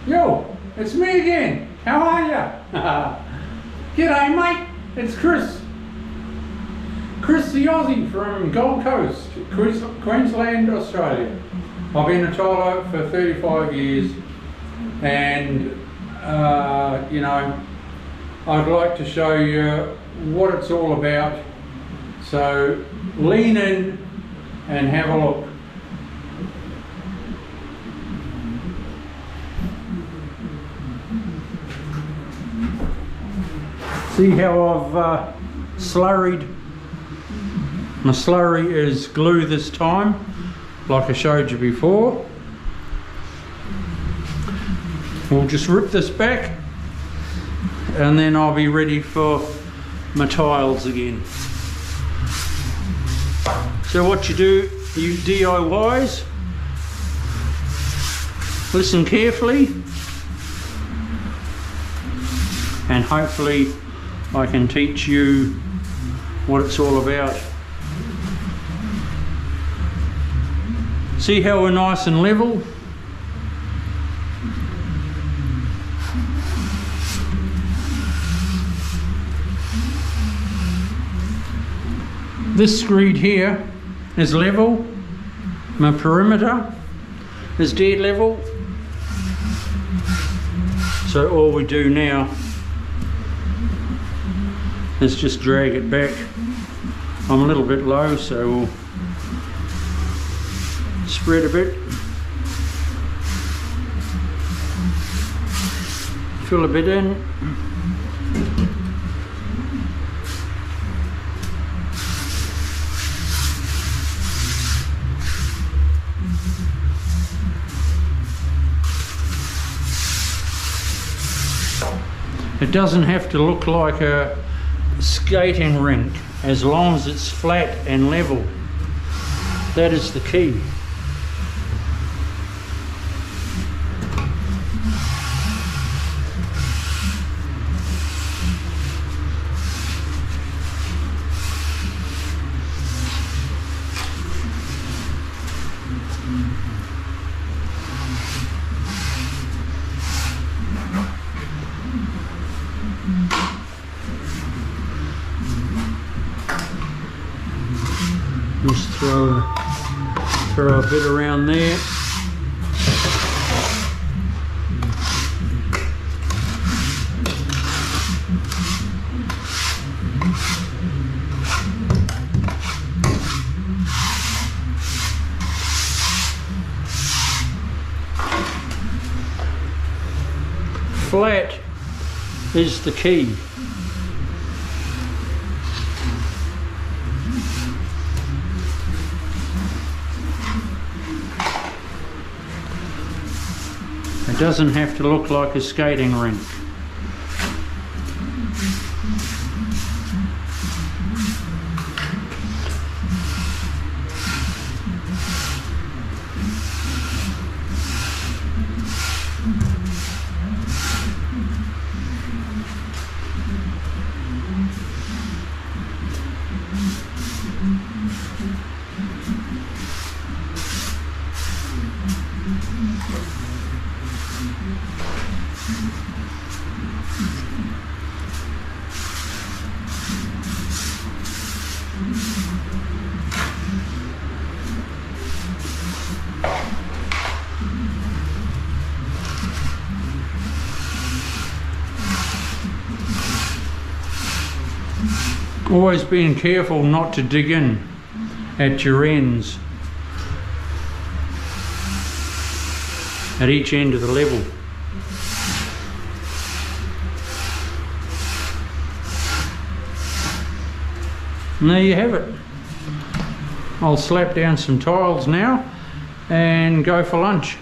Yo, it's me again. How are ya? G'day, mate. It's Chris. Chris the Aussie from Gold Coast, Queensland, Australia. I've been a tyler for 35 years and, you know, I'd like to show you what it's all about. So lean in and have a look. See how I've slurried? My slurry is glue this time, like I showed you before. We'll just rip this back and then I'll be ready for my tiles again. So what you do, you DIYs, listen carefully and hopefully I can teach you what it's all about. See how we're nice and level? This screed here is level, my perimeter is dead level. So all we do now is just drag it back. I'm a little bit low, so we'll spread a bit, fill a bit in. It doesn't have to look like a skating rink as long as it's flat and level. That is the key. Just throw a bit around there. Flat is the key. It doesn't have to look like a skating rink. Always being careful not to dig in at your ends, at each end of the level. And there you have it. I'll slap down some tiles now and go for lunch.